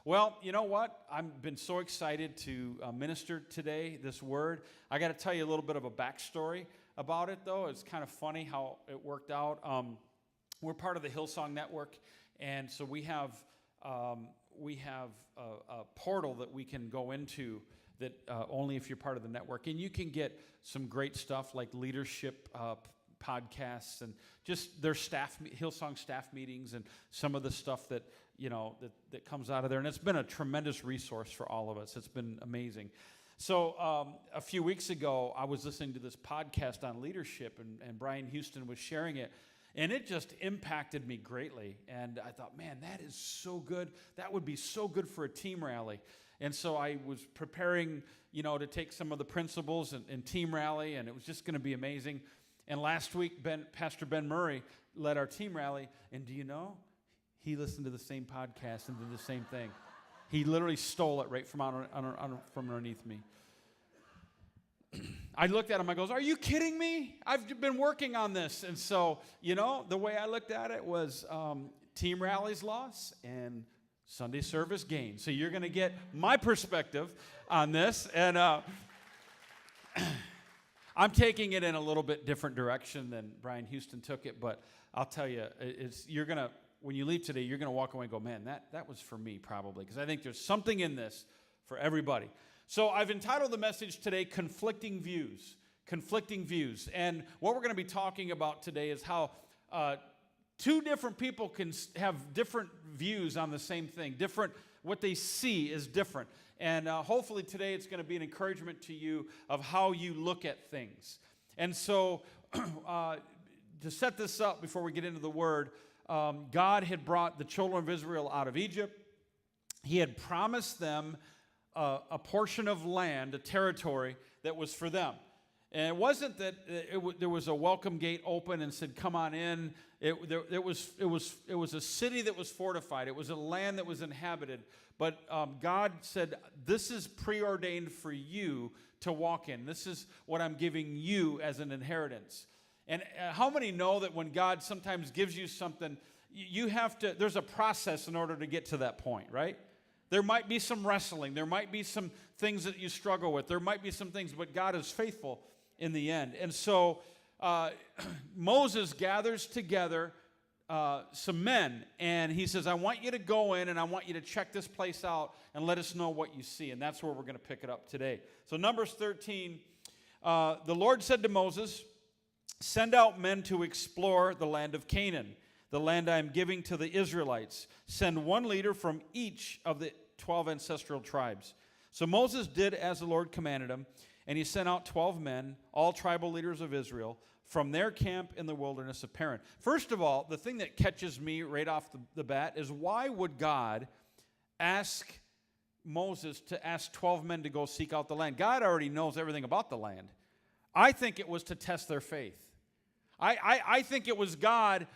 Well, you know what? I've been so excited to minister today, this word. I got to tell you a little bit of a backstory about it, though. It's kind of funny how it worked out. We're part of the Hillsong Network, and so we have a portal that we can go into that only if you're part of the network. And you can get some great stuff like leadership podcasts and just their Hillsong staff meetings and some of the stuff that that comes out of there. And it's been a tremendous resource for all of us. It's been amazing. So a few weeks ago, I was listening to this podcast on leadership, and Brian Houston was sharing it. And it just impacted me greatly. And I thought, man, that is so good. That would be so good for a team rally. And so I was preparing, to take some of the principles in team rally, and it was just going to be amazing. And last week, Pastor Ben Murray led our team rally, and do you know? He listened to the same podcast and did the same thing. He literally stole it right from underneath me. I looked at him, I goes, are you kidding me? I've been working on this. And so, the way I looked at it was team rallies loss and Sunday service gain. So you're going to get my perspective on this. And I'm taking it in a little bit different direction than Brian Houston took it. But I'll tell you, when you leave today, you're going to walk away and go, man, that was for me probably. Because I think there's something in this for everybody. So I've entitled the message today, Conflicting Views. Conflicting Views. And what we're going to be talking about today is how two different people can have different views on the same thing. What they see is different. And hopefully today it's going to be an encouragement to you of how you look at things. And so to set this up before we get into the Word, God had brought the children of Israel out of Egypt. He had promised them a portion of land, a territory that was for them. And it wasn't that there was a welcome gate open and said, come on in. It was a city that was fortified. It was a land that was inhabited. But God said, this is preordained for you to walk in. This is what I'm giving you as an inheritance. And how many know that when God sometimes gives you something, there's a process in order to get to that point, right? There might be some wrestling. There might be some things that you struggle with. There might be some things, but God is faithful in the end. And so Moses gathers together some men, and he says, I want you to go in, and I want you to check this place out and let us know what you see. And that's where we're going to pick it up today. So Numbers 13, the Lord said to Moses, send out men to explore the land of Canaan, the land I am giving to the Israelites. Send one leader from each of the 12 ancestral tribes. So Moses did as the Lord commanded him, and he sent out 12 men, all tribal leaders of Israel, from their camp in the wilderness of Paran. First of all, the thing that catches me right off the bat is, why would God ask Moses to ask 12 men to go seek out the land? God already knows everything about the land. I think it was to test their faith. I think it was God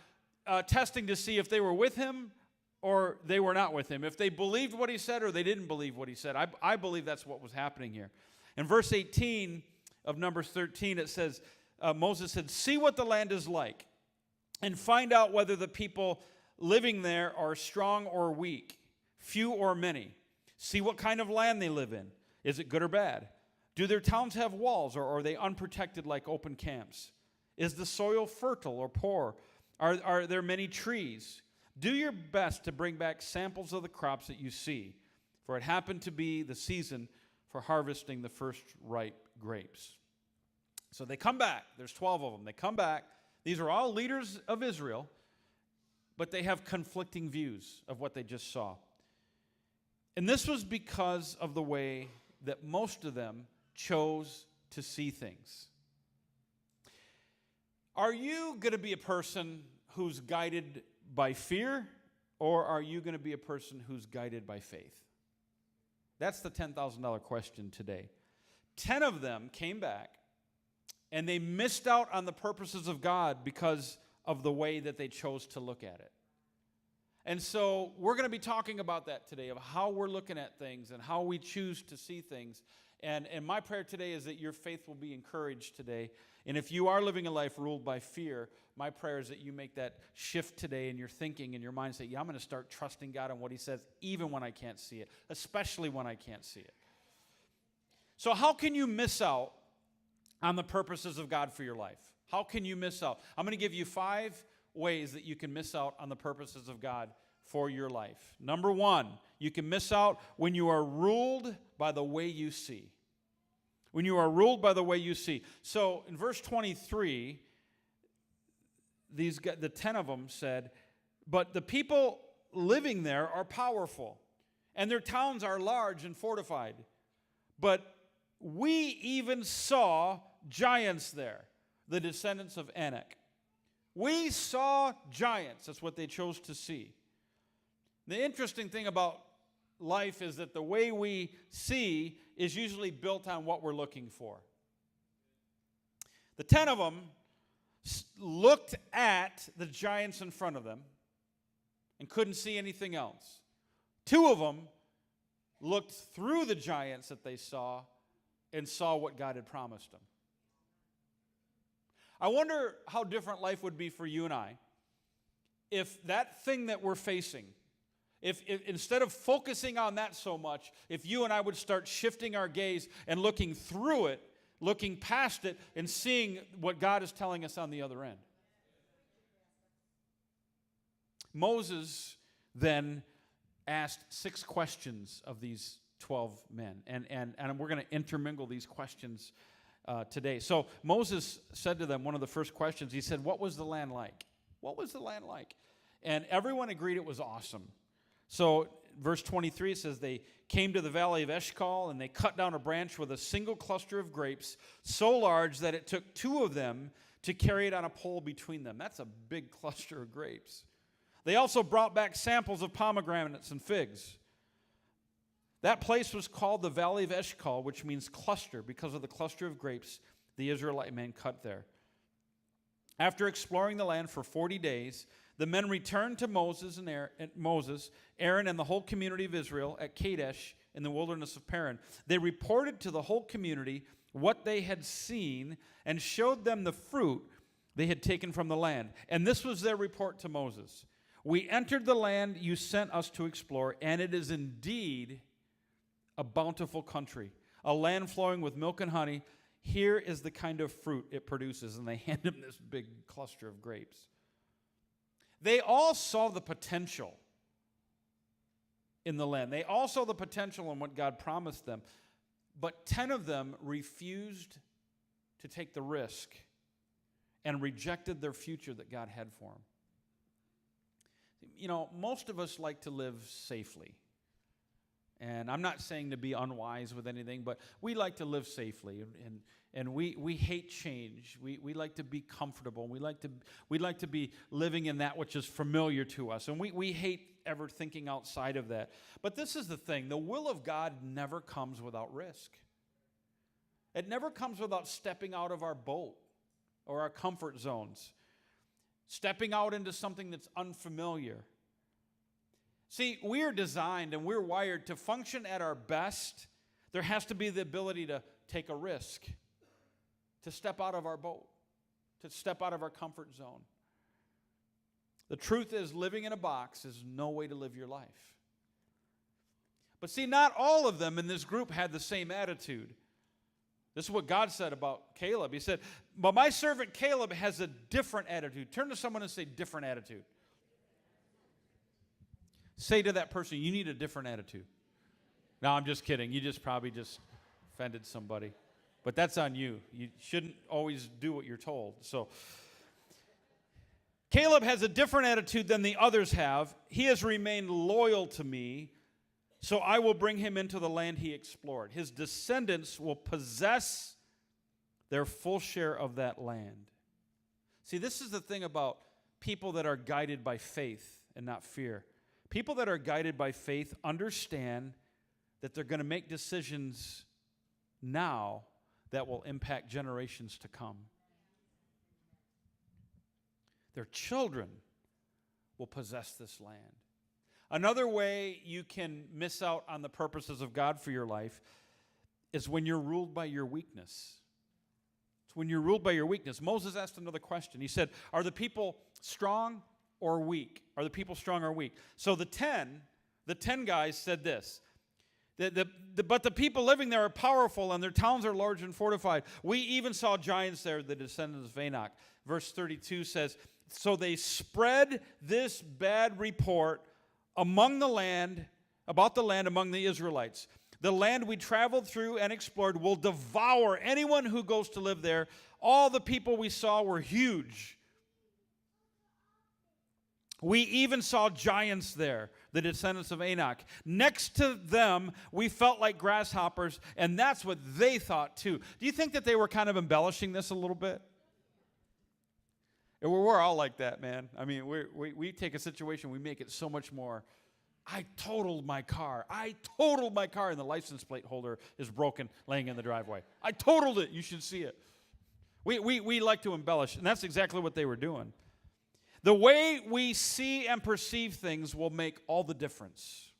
testing to see if they were with him or they were not with him, if they believed what he said or they didn't believe what he said. I believe that's what was happening here. In verse 18 of Numbers 13, it says, Moses said, see what the land is like and find out whether the people living there are strong or weak, few or many. See what kind of land they live in. Is it good or bad? Do their towns have walls, or are they unprotected like open camps? Is the soil fertile or poor? Are there many trees? Do your best to bring back samples of the crops that you see, for it happened to be the season for harvesting the first ripe grapes. So they come back. There's 12 of them. They come back. These are all leaders of Israel, but they have conflicting views of what they just saw. And this was because of the way that most of them chose to see things. Are you going to be a person who's guided by fear, or are you going to be a person who's guided by faith? That's the $10,000 question today. 10 of them came back, and they missed out on the purposes of God because of the way that they chose to look at it. And so we're going to be talking about that today, of how we're looking at things and how we choose to see things. And my prayer today is that your faith will be encouraged today And if you are living a life ruled by fear, my prayer is that you make that shift today in your thinking and your mind. Say, yeah, I'm going to start trusting God on what he says, even when I can't see it, especially when I can't see it. So how can you miss out on the purposes of God for your life? How can you miss out? I'm going to give you 5 ways that you can miss out on the purposes of God for your life. Number 1, you can miss out when you are ruled by the way you see. When you are ruled by the way you see. So in verse 23, the 10 of them said, but the people living there are powerful, and their towns are large and fortified. But we even saw giants there, the descendants of Anak. We saw giants. That's what they chose to see. The interesting thing about life is that the way we see is usually built on what we're looking for. The 10 of them looked at the giants in front of them and couldn't see anything else. 2 of them looked through the giants that they saw and saw what God had promised them. I wonder how different life would be for you and I if that thing that we're facing, if instead of focusing on that so much, if you and I would start shifting our gaze and looking through it, looking past it, and seeing what God is telling us on the other end. Moses then asked 6 questions of these 12 men, and we're going to intermingle these questions today. So Moses said to them, one of the first questions, he said, what was the land like? What was the land like? And everyone agreed it was awesome. So verse 23 says they came to the valley of Eshcol, and they cut down a branch with a single cluster of grapes, so large that it took 2 of them to carry it on a pole between them. That's a big cluster of grapes. They also brought back samples of pomegranates and figs. That place was called the Valley of Eshcol, which means cluster, because of the cluster of grapes the Israelite men cut there. After exploring the land for 40 days, the men returned to Moses, Aaron, and the whole community of Israel at Kadesh in the wilderness of Paran. They reported to the whole community what they had seen and showed them the fruit they had taken from the land. And this was their report to Moses. We entered the land you sent us to explore, and it is indeed a bountiful country, a land flowing with milk and honey. Here is the kind of fruit it produces. And they hand him this big cluster of grapes. They all saw the potential in the land. They all saw the potential in what God promised them. But 10 of them refused to take the risk and rejected their future that God had for them. You know, most of us like to live safely. And I'm not saying to be unwise with anything, but we like to live safely, and we hate change. We like to be comfortable. We like to be living in that which is familiar to us, and we hate ever thinking outside of that. But this is the thing: the will of God never comes without risk. It never comes without stepping out of our boat or our comfort zones, stepping out into something that's unfamiliar. See, we are designed and we're wired to function at our best. There has to be the ability to take a risk, to step out of our boat, to step out of our comfort zone. The truth is, living in a box is no way to live your life. But see, not all of them in this group had the same attitude. This is what God said about Caleb. He said, but my servant Caleb has a different attitude. Turn to someone and say, different attitude. Say to that person, you need a different attitude. No, I'm just kidding. You probably offended somebody. But that's on you. You shouldn't always do what you're told. So Caleb has a different attitude than the others have. He has remained loyal to me, so I will bring him into the land he explored. His descendants will possess their full share of that land. See, this is the thing about people that are guided by faith and not fear. People that are guided by faith understand that they're going to make decisions now that will impact generations to come. Their children will possess this land. Another way you can miss out on the purposes of God for your life is when you're ruled by your weakness. It's when you're ruled by your weakness. Moses asked another question. He said, are the people strong or weak? Are the people strong or weak? So the 10 guys said this. But the people living there are powerful, and their towns are large and fortified. We even saw giants there, the descendants of Anak. Verse 32 says, so they spread this bad report among the land, about the land among the Israelites. The land we traveled through and explored will devour anyone who goes to live there. All the people we saw were huge. We even saw giants there, the descendants of Anak. Next to them, we felt like grasshoppers, and that's what they thought too. Do you think that they were kind of embellishing this a little bit? We're all like that, man. I mean, we take a situation, we make it so much more. I totaled my car, and the license plate holder is broken, laying in the driveway. I totaled it. You should see it. We like to embellish, and that's exactly what they were doing. The way we see and perceive things will make all the difference.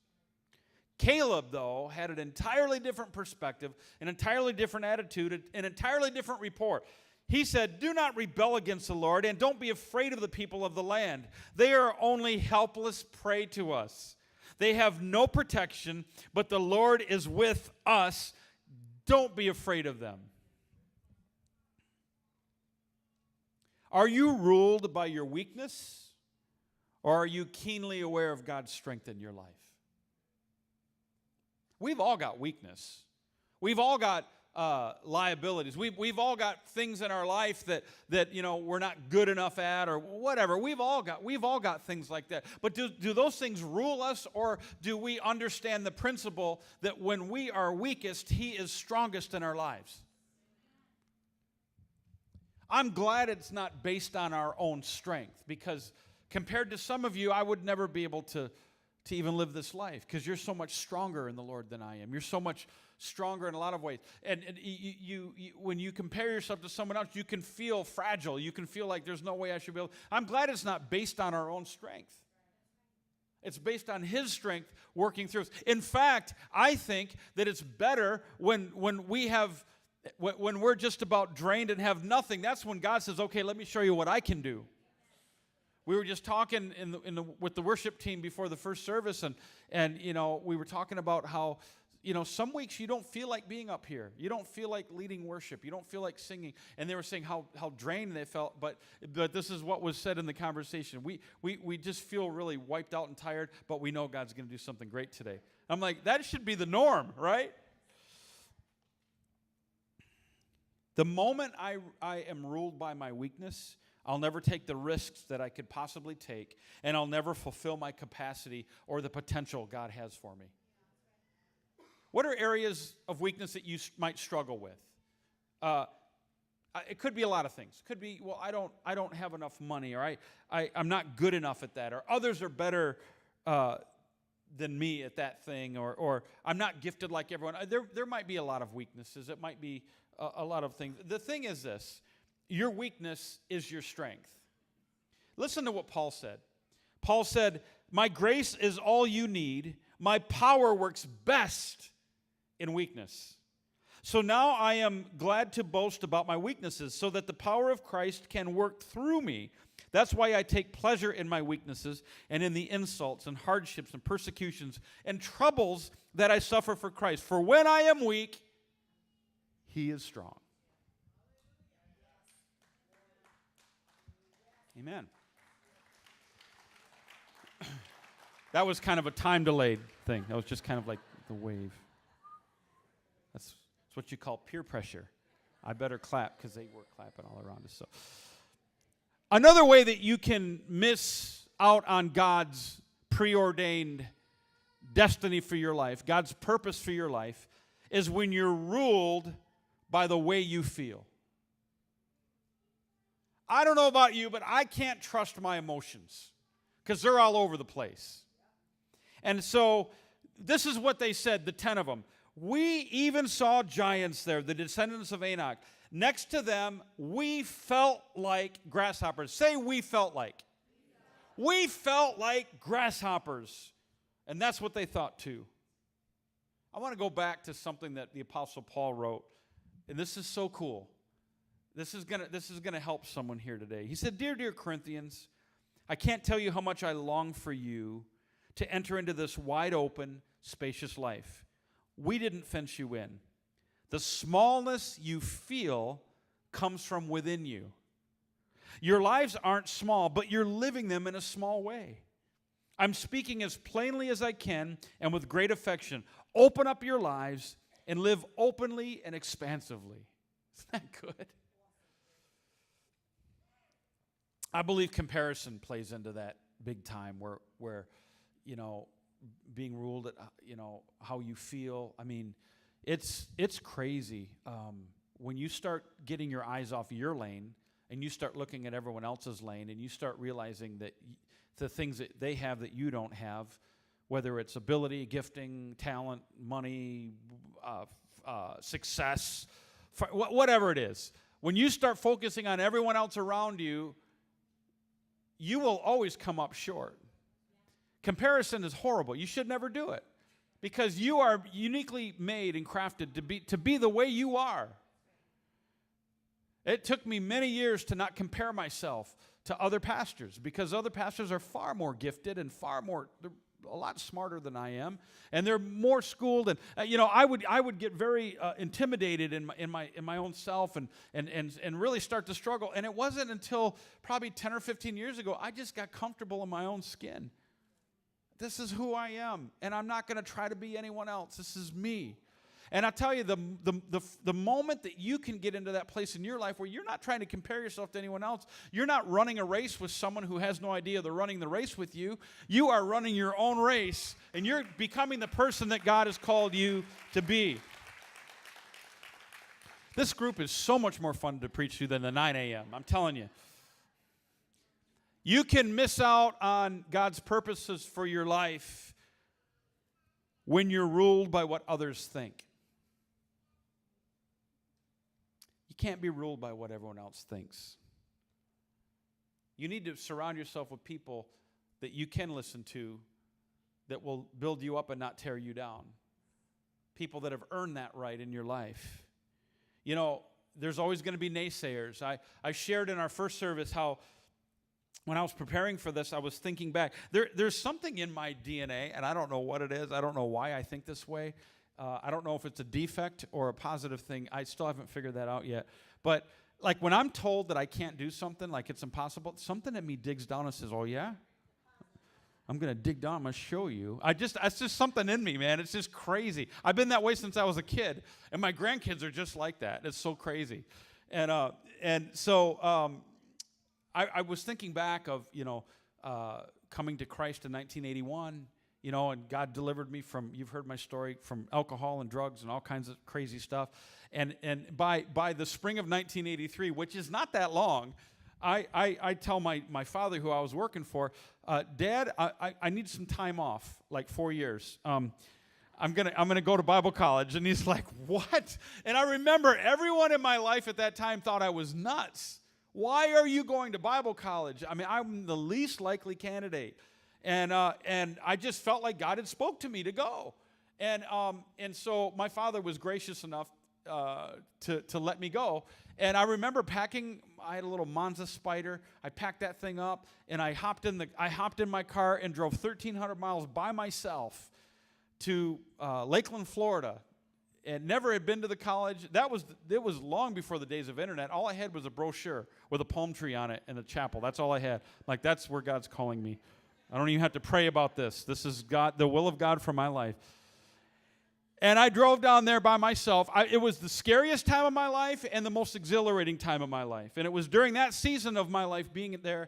Caleb, though, had an entirely different perspective, an entirely different attitude, an entirely different report. He said, do not rebel against the Lord, and don't be afraid of the people of the land. They are only helpless prey to us. They have no protection, but the Lord is with us. Don't be afraid of them. Are you ruled by your weakness, or are you keenly aware of God's strength in your life? We've all got weakness. We've all got liabilities. We've all got things in our life that we're not good enough at, or whatever. We've all got things like that. But do those things rule us, or do we understand the principle that when we are weakest, He is strongest in our lives? I'm glad it's not based on our own strength, because compared to some of you, I would never be able to even live this life, because you're so much stronger in the Lord than I am. You're so much stronger in a lot of ways. And you when you compare yourself to someone else, you can feel fragile. You can feel like there's no way I should be able. I'm glad it's not based on our own strength. It's based on His strength working through us. In fact, I think that it's better when we're just about drained and have nothing. That's when God says, okay, let me show you what I can do. We were just talking with the worship team before the first service, and we were talking about how some weeks you don't feel like being up here. You don't feel like leading worship. You don't feel like singing. And they were saying how drained they felt, but this is what was said in the conversation. We just feel really wiped out and tired, but we know God's going to do something great today. I'm like, that should be the norm, right? The moment I am ruled by my weakness, I'll never take the risks that I could possibly take, and I'll never fulfill my capacity or the potential God has for me. What are areas of weakness that you might struggle with? It could be a lot of things. It could be, well, I don't have enough money, or I'm not good enough at that, or others are better than me at that thing, or I'm not gifted like everyone. There might be a lot of weaknesses. It might be a lot of things. The thing is this: your weakness is your strength. Listen to what Paul said. Paul said, my grace is all you need. My power works best in weakness. So now I am glad to boast about my weaknesses, so that the power of Christ can work through me. That's why I take pleasure in my weaknesses and in the insults and hardships and persecutions and troubles that I suffer for Christ. For when I am weak, He is strong. Amen. That was kind of a time-delayed thing. That was just kind of like the wave. That's what you call peer pressure. I better clap because they were clapping all around us. So, another way that you can miss out on God's preordained destiny for your life, God's purpose for your life, is when you're ruled by the way you feel. I don't know about you, but I can't trust my emotions because they're all over the place. And so this is what they said, the 10 of them. We even saw giants there, the descendants of Anak. Next to them, we felt like grasshoppers. Say, we felt like. We felt like grasshoppers. And that's what they thought too. I want to go back to something that the Apostle Paul wrote. And this is so cool. This is gonna help someone here today. He said, dear Corinthians, I can't tell you how much I long for you to enter into this wide open, spacious life. We didn't fence you in. The smallness you feel comes from within you. Your lives aren't small, but you're living them in a small way. I'm speaking as plainly as I can and with great affection. Open up your lives and live openly and expansively. Isn't that good? I believe comparison plays into that big time where being ruled at, how you feel. I mean, it's crazy when you start getting your eyes off your lane and you start looking at everyone else's lane and you start realizing that the things that they have that you don't have, whether it's ability, gifting, talent, money, success, whatever it is. When you start focusing on everyone else around you, you will always come up short. Comparison is horrible. You should never do it because you are uniquely made and crafted to be the way you are. It took me many years to not compare myself to other pastors because other pastors are far more gifted and they're a lot smarter than I am, and they're more schooled. And I would get very intimidated in my own self and really start to struggle. And it wasn't until probably 10 or 15 years ago I just got comfortable in my own skin. This is who I am, and I'm not going to try to be anyone else. This is me. And I tell you, the moment that you can get into that place in your life where you're not trying to compare yourself to anyone else, you're not running a race with someone who has no idea they're running the race with you. You are running your own race, and you're becoming the person that God has called you to be. This group is so much more fun to preach to than the 9 a.m., I'm telling you. You can miss out on God's purposes for your life when you're ruled by what others think. You can't be ruled by what everyone else thinks. You need to surround yourself with people that you can listen to that will build you up and not tear you down. People that have earned that right in your life. There's always going to be naysayers. I shared in our first service how when I was preparing for this, I was thinking back. There's something in my DNA, and I don't know what it is. I don't know why I think this way. I don't know if it's a defect or a positive thing. I still haven't figured that out yet. But like when I'm told that I can't do something, like it's impossible, something in me digs down and says, oh, yeah? I'm going to dig down. I'm going to show you. It's just something in me, man. It's just crazy. I've been that way since I was a kid, and my grandkids are just like that. It's so crazy. And so I was thinking back of, coming to Christ in 1981, and God delivered me from, you've heard my story, from alcohol and drugs and all kinds of crazy stuff. And by the spring of 1983, which is not that long, I tell my father, who I was working for, Dad, I need some time off, like 4 years. I'm gonna go to Bible college. And he's like, what? And I remember everyone in my life at that time thought I was nuts. Why are you going to Bible college? I mean, I'm the least likely candidate. And I just felt like God had spoke to me to go. And so my father was gracious enough to let me go. And I remember packing. I had a little Monza Spider. I packed that thing up, and I hopped in my car and drove 1,300 miles by myself to Lakeland, Florida. And never had been to the college. It was long before the days of internet. All I had was a brochure with a palm tree on it and a chapel. That's all I had. Like, that's where God's calling me. I don't even have to pray about this. This is God, the will of God for my life. And I drove down there by myself. It was the scariest time of my life and the most exhilarating time of my life. And it was during that season of my life being there,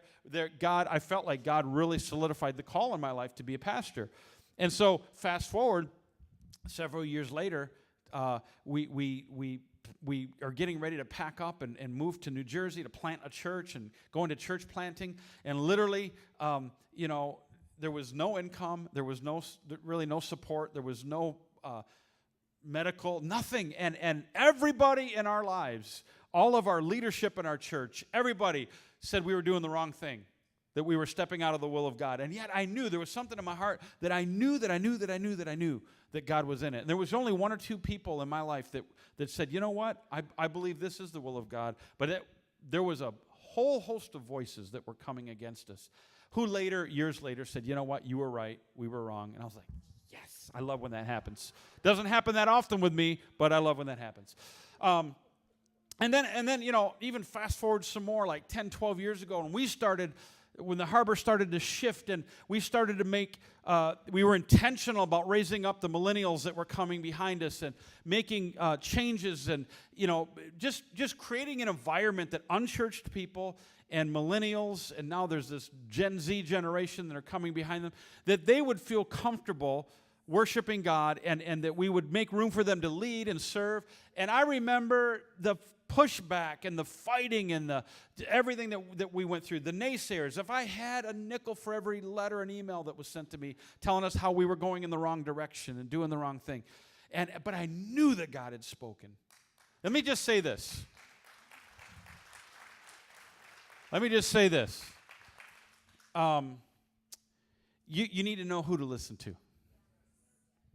I felt like God really solidified the call in my life to be a pastor. And so fast forward several years later, we are getting ready to pack up and move to New Jersey to plant a church and go into church planting. And literally, there was no income. There was really no support. There was no medical, nothing. And everybody in our lives, all of our leadership in our church, everybody said we were doing the wrong thing. that we were stepping out of the will of God. And yet I knew there was something in my heart that I knew that God was in it. And there was only one or two people in my life that said, you know what, I believe this is the will of God. But there was a whole host of voices that were coming against us, who years later said, you know what, you were right, we were wrong. And I was like, yes, I love when that happens. Doesn't happen that often with me, but I love when that happens. And then, even fast forward some more, like 10, 12 years ago, and when the harbor started to shift and we started to we were intentional about raising up the millennials that were coming behind us and making changes and, just creating an environment that unchurched people and millennials, and now there's this Gen Z generation that are coming behind them, that they would feel comfortable worshiping God and that we would make room for them to lead and serve. And I remember the pushback and the fighting and everything that we went through, the naysayers. If I had a nickel for every letter and email that was sent to me telling us how we were going in the wrong direction and doing the wrong thing. But I knew that God had spoken. Let me just say this. You need to know who to listen to.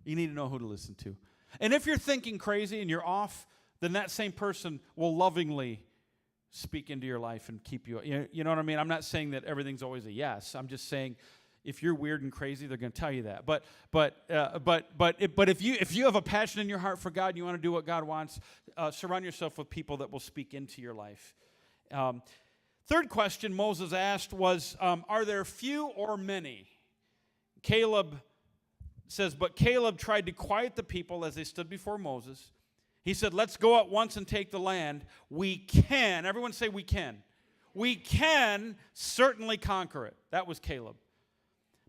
You need to know who to listen to. And if you're thinking crazy and you're off, then that same person will lovingly speak into your life and keep you. You know what I mean? I'm not saying that everything's always a yes. I'm just saying if you're weird and crazy, they're going to tell you that. But if you have a passion in your heart for God and you want to do what God wants, surround yourself with people that will speak into your life. Third question Moses asked was, are there few or many? Caleb says, but Caleb tried to quiet the people as they stood before Moses. He said, let's go at once and take the land. We can. Everyone say we can. We can certainly conquer it. That was Caleb.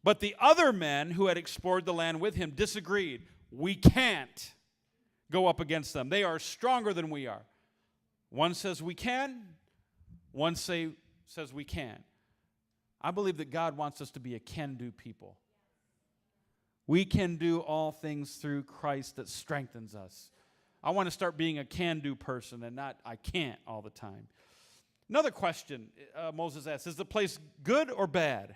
But the other men who had explored the land with him disagreed. We can't go up against them. They are stronger than we are. One says we can. One says we can't. I believe that God wants us to be a can-do people. We can do all things through Christ that strengthens us. I want to start being a can-do person and not I can't all the time. Another question Moses asks, is the place good or bad?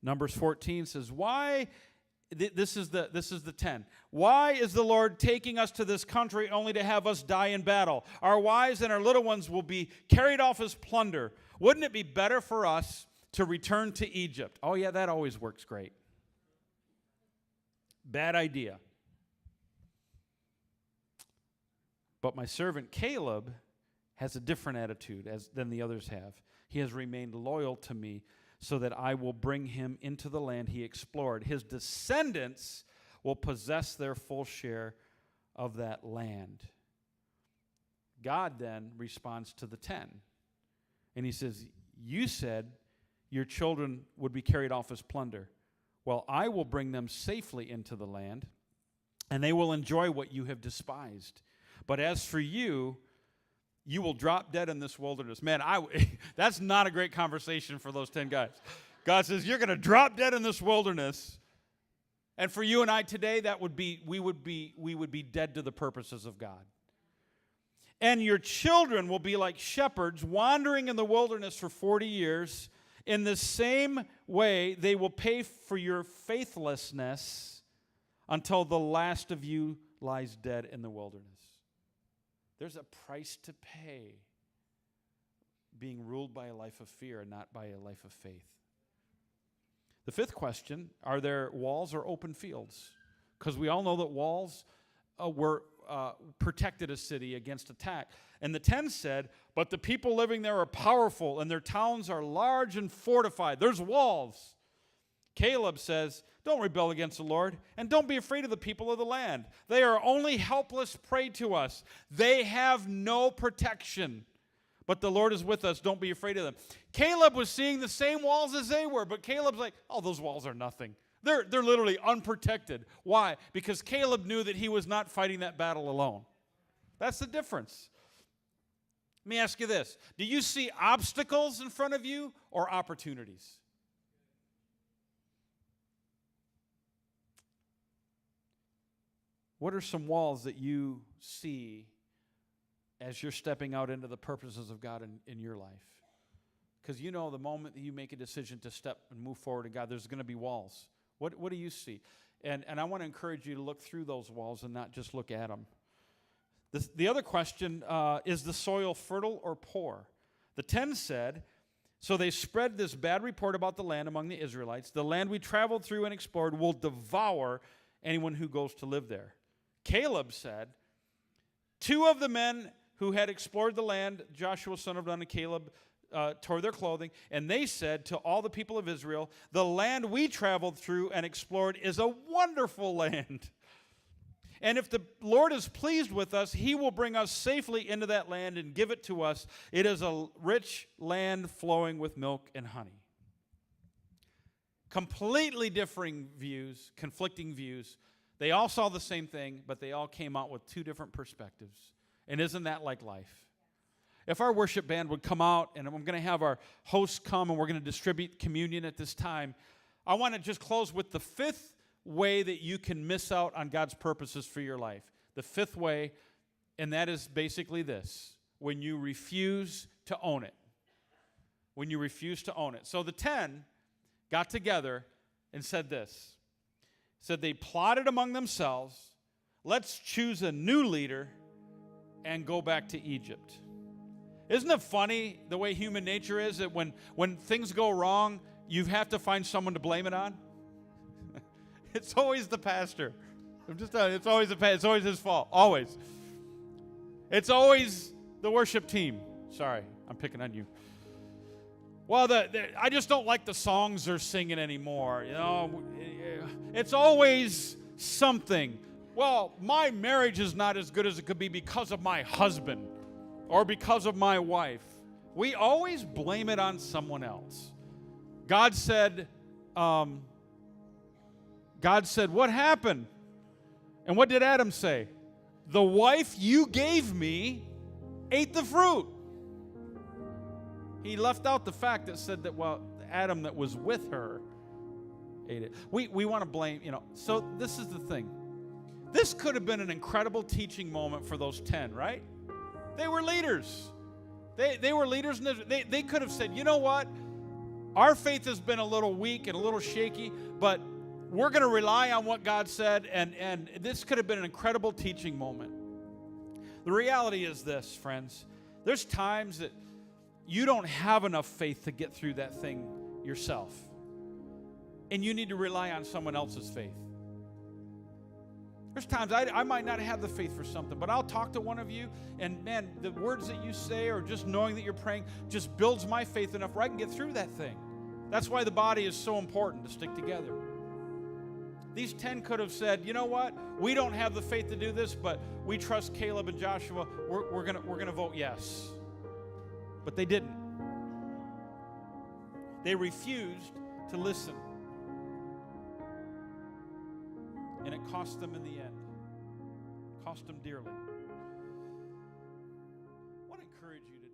Numbers 14 says, why, this is the 10. Why is the Lord taking us to this country only to have us die in battle? Our wives and our little ones will be carried off as plunder. Wouldn't it be better for us to return to Egypt? Oh yeah, that always works great. Bad idea. But my servant Caleb has a different attitude than the others have. He has remained loyal to me so that I will bring him into the land he explored. His descendants will possess their full share of that land. God then responds to the 10. And he says, you said your children would be carried off as plunder. Well, I will bring them safely into the land, and they will enjoy what you have despised. But as for you, you will drop dead in this wilderness. Man, that's not a great conversation for those 10 guys. God says, you're going to drop dead in this wilderness. And for you and I today, we would be dead to the purposes of God. And your children will be like shepherds wandering in the wilderness for 40 years. In the same way, they will pay for your faithlessness until the last of you lies dead in the wilderness. There's a price to pay being ruled by a life of fear and not by a life of faith. The fifth question, are there walls or open fields? Because we all know that walls protected a city against attack. And the 10 said, but the people living there are powerful and their towns are large and fortified. There's walls. Caleb says, don't rebel against the Lord, and don't be afraid of the people of the land. They are only helpless prey to us. They have no protection. But the Lord is with us. Don't be afraid of them. Caleb was seeing the same walls as they were, but Caleb's like, oh, those walls are nothing. They're literally unprotected. Why? Because Caleb knew that he was not fighting that battle alone. That's the difference. Let me ask you this. Do you see obstacles in front of you or opportunities? What are some walls that you see as you're stepping out into the purposes of God in your life? Because you know the moment that you make a decision to step and move forward to God, there's going to be walls. What do you see? And I want to encourage you to look through those walls and not just look at them. The other question, is the soil fertile or poor? The 10 said, so they spread this bad report about the land among the Israelites. The land we traveled through and explored will devour anyone who goes to live there. Caleb said, 2 of the men who had explored the land, Joshua son of Nun and Caleb, tore their clothing, and they said to all the people of Israel, the land we traveled through and explored is a wonderful land. And if the Lord is pleased with us, he will bring us safely into that land and give it to us. It is a rich land flowing with milk and honey. Completely differing views, conflicting views. They all saw the same thing, but they all came out with 2 different perspectives. And isn't that like life? If our worship band would come out, and I'm going to have our hosts come, and we're going to distribute communion at this time, I want to just close with the 5th way that you can miss out on God's purposes for your life. The 5th way, and that is basically this: when you refuse to own it. When you refuse to own it. So the 10 got together and said this. Said they plotted among themselves, let's choose a new leader and go back to Egypt. Isn't it funny the way human nature is, that when things go wrong, you have to find someone to blame it on? It's always the pastor. I'm just telling you, it's always the pastor. It's always his fault. Always. It's always the worship team. Sorry, I'm picking on you. Well, I just don't like the songs they're singing anymore. You know, it's always something. Well, my marriage is not as good as it could be because of my husband or because of my wife. We always blame it on someone else. God said, what happened? And what did Adam say? The wife you gave me ate the fruit. He left out the fact that said that, well, Adam that was with her ate it. We want to blame, So this is the thing. This could have been an incredible teaching moment for those 10, right? They were leaders. They were leaders. They could have said, you know what? Our faith has been a little weak and a little shaky, but we're going to rely on what God said, and this could have been an incredible teaching moment. The reality is this, friends. There's times that you don't have enough faith to get through that thing yourself, and you need to rely on someone else's faith. There's times I might not have the faith for something, but I'll talk to one of you, and man, the words that you say or just knowing that you're praying just builds my faith enough where I can get through that thing. That's why the body is so important, to stick together. These 10 could have said, you know what? We don't have the faith to do this, but we trust Caleb and Joshua. We're gonna vote yes. But they didn't. They refused to listen. And it cost them in the end. Cost them dearly. I want to encourage you to